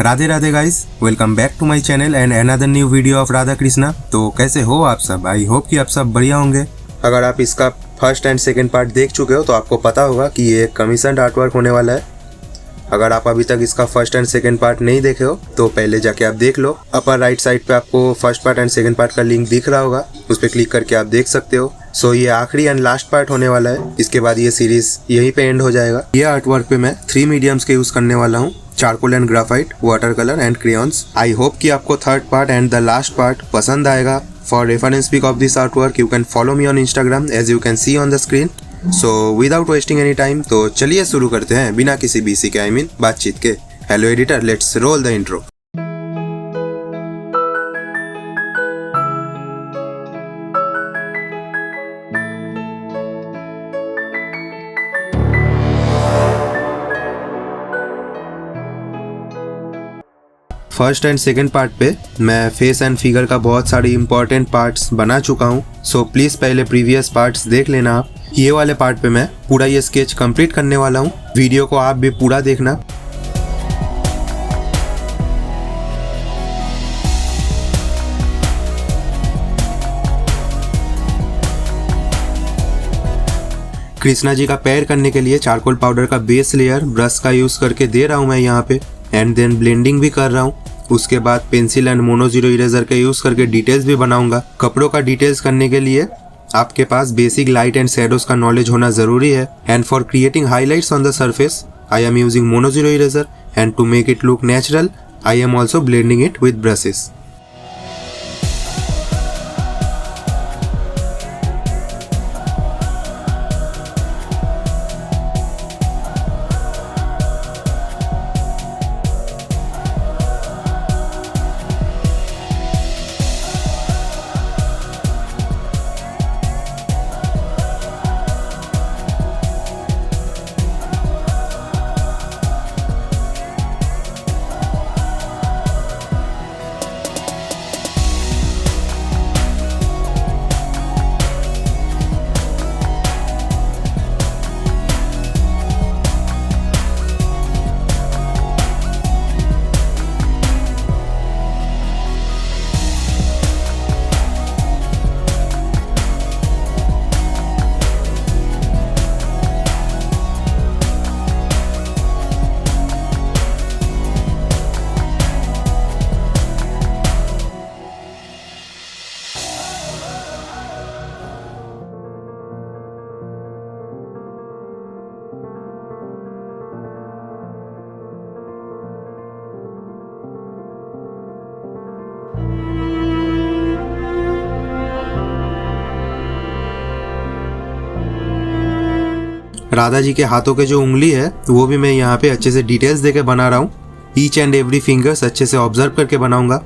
Radhe Radhe guys, welcome back to my channel and another new video of Radha Krishna. तो कैसे हो आप सब? आई होप कि आप सब बढ़िया होंगे। अगर आप इसका फर्स्ट एंड सेकंड पार्ट देख चुके हो तो आपको पता होगा कि ये एक कमीशन आर्ट वर्क होने वाला है। अगर आप अभी तक इसका फर्स्ट एंड सेकंड पार्ट नहीं देखे हो तो पहले जाके आप देख लो। अपर राइट साइड पे आपको first part and second part का लिंक दिख रहा होगा, उस पर क्लिक करके आप देख सकते हो। सो ये आखिरी एंड लास्ट पार्ट होने वाला है। इसके बाद ये सीरीज यहीं पे एंड हो जाएगा। ये आर्ट वर्क पे मैं 3 मीडियम्स के यूज करने वाला हूँ, charcoal and graphite, water colour and crayons. I hope कि आपको third part and the last part पसंद आएगा। For reference pic of this art work you can follow me on Instagram as you can see on the screen. So without wasting any time, तो चलिए शुरू करते हैं बिना किसी BC के, बातचीत के। Hello editor, let's roll the intro. First and second part पे मैं फेस एंड फिगर का बहुत सारे इंपॉर्टेंट पार्ट्स बना चुका हूँ। सो प्लीज पहले प्रीवियस पार्ट्स देख लेना आप। ये वाले पार्ट पे मैं पूरा ये स्केच कंप्लीट करने वाला हूँ। वीडियो को आप भी पूरा देखना। कृष्णा जी का पैर करने के लिए चारकोल पाउडर का बेस लेयर ब्रश का यूज करके दे रहा हूँ मैं यहाँ पे, एंड देन ब्लेंडिंग भी कर रहा हूँ। उसके बाद pencil and mono zero eraser का यूज करके डिटेल्स भी बनाऊंगा। कपड़ों का डिटेल्स करने के लिए आपके पास बेसिक लाइट एंड शैडोज का नॉलेज होना जरूरी है। And for creating highlights on the surface I am using mono zero eraser, and to make it look natural I am also blending it with brushes. Radha ji के हाथों के जो उंगली है वो भी मैं यहाँ पे अच्छे से डिटेल्स देके बना रहा हूँ। ईच एंड एवरी फिंगर्स अच्छे से ऑब्जर्व करके बनाऊंगा।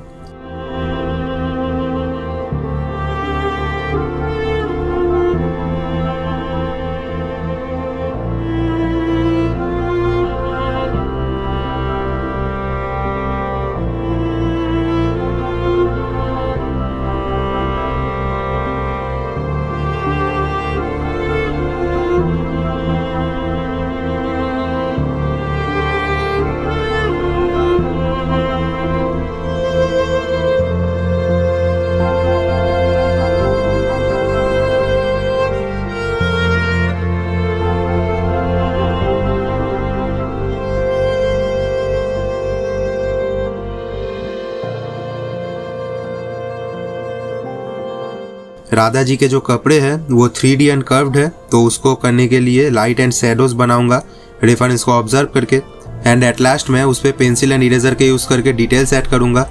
राधा जी के जो कपड़े हैं वो 3D एंड कर्व्ड है, तो उसको करने के लिए लाइट एंड शैडोज बनाऊंगा रेफरेंस को ऑब्जर्व करके। एंड एट लास्ट मैं उस पर पेंसिल एंड इरेजर के यूज करके डिटेल्स ऐड करूंगा।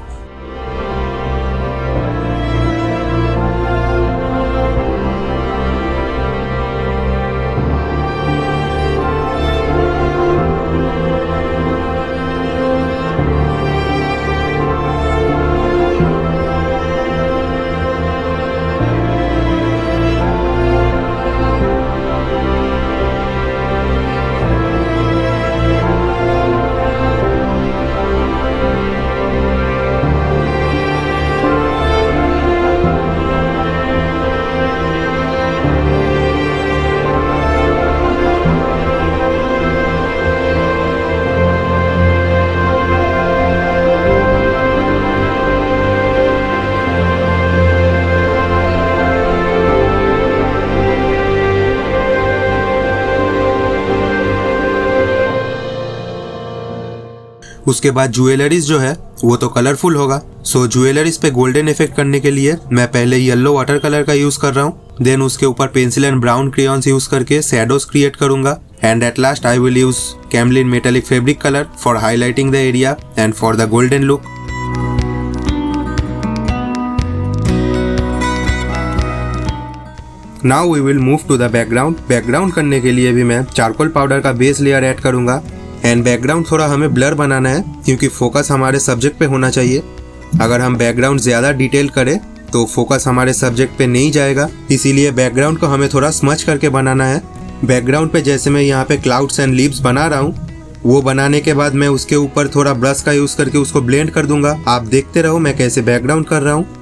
उसके बाद ज्वेलरीज जो है वो तो कलरफुल होगा। सो ज्वेलरीज पे गोल्डन इफेक्ट करने के लिए मैं पहले येलो वाटर कलर का यूज कर रहा हूँ, देन उसके ऊपर pencil and brown crayons use करके शैडोज क्रिएट करूंगा, and at last I will use Camlin metallic fabric colour for highlighting the area and for the golden look. Now we will move to the background. Background करने के लिए भी मैं charcoal powder का base layer add करूंगा, and background थोड़ा हमें blur बनाना है क्योंकि फोकस हमारे सब्जेक्ट पे होना चाहिए। अगर हम बैकग्राउंड ज़्यादा डिटेल करें तो फोकस हमारे सब्जेक्ट पे नहीं जाएगा, इसीलिए बैकग्राउंड को हमें थोड़ा स्मच करके बनाना है। बैकग्राउंड पे जैसे मैं यहाँ पे क्लाउड्स एंड लीव्स बना रहा हूँ, वो बनाने के बाद मैं उसके ऊपर थोड़ा ब्रश का यूज़ करके उसको ब्लेंड कर दूंगा। आप देखते रहो मैं कैसे बैकग्राउंड कर रहा हूँ।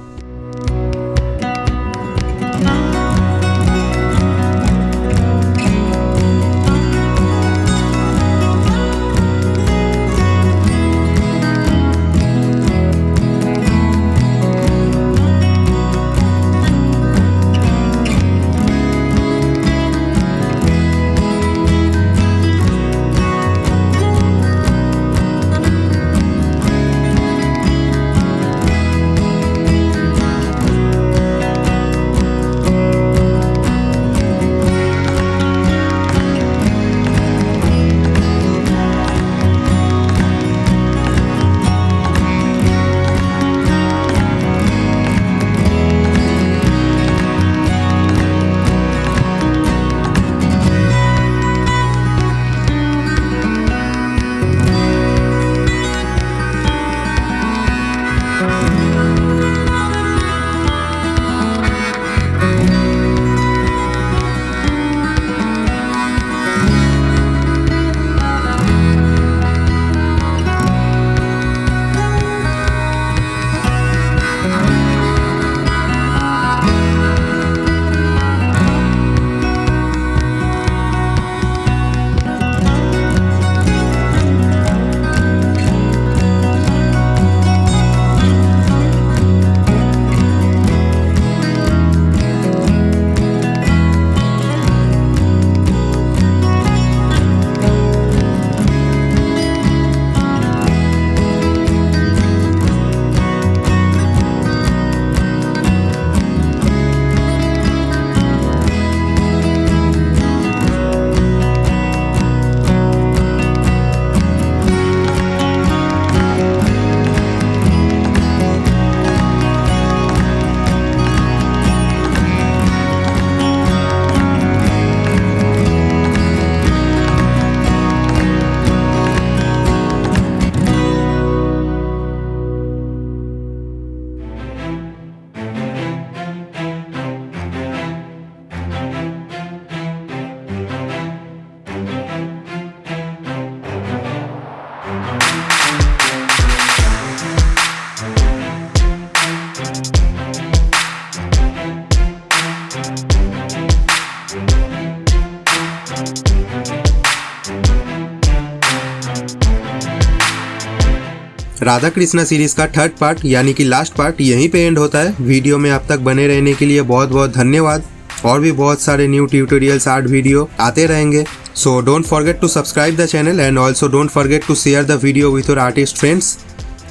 राधा कृष्णा सीरीज का थर्ड पार्ट यानी कि लास्ट पार्ट यहीं पे एंड होता है। वीडियो में अब तक बने रहने के लिए बहुत बहुत धन्यवाद। और भी बहुत सारे न्यू ट्यूटोरियल्स आर्ट वीडियो आते रहेंगे। So don't forget to subscribe the channel and also don't forget to share the video with your artist friends.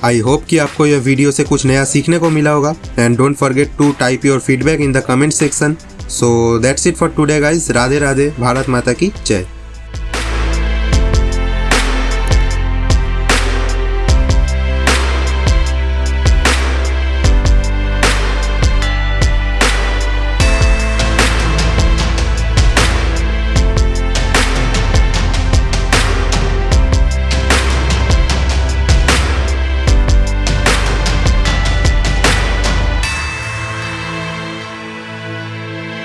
I hope कि आपको यह वीडियो से कुछ नया सीखने को मिला होगा, and don't forget to type your feedback in the comment section. So that's it for today guys. Radhe Radhe, Bharat माता की जय।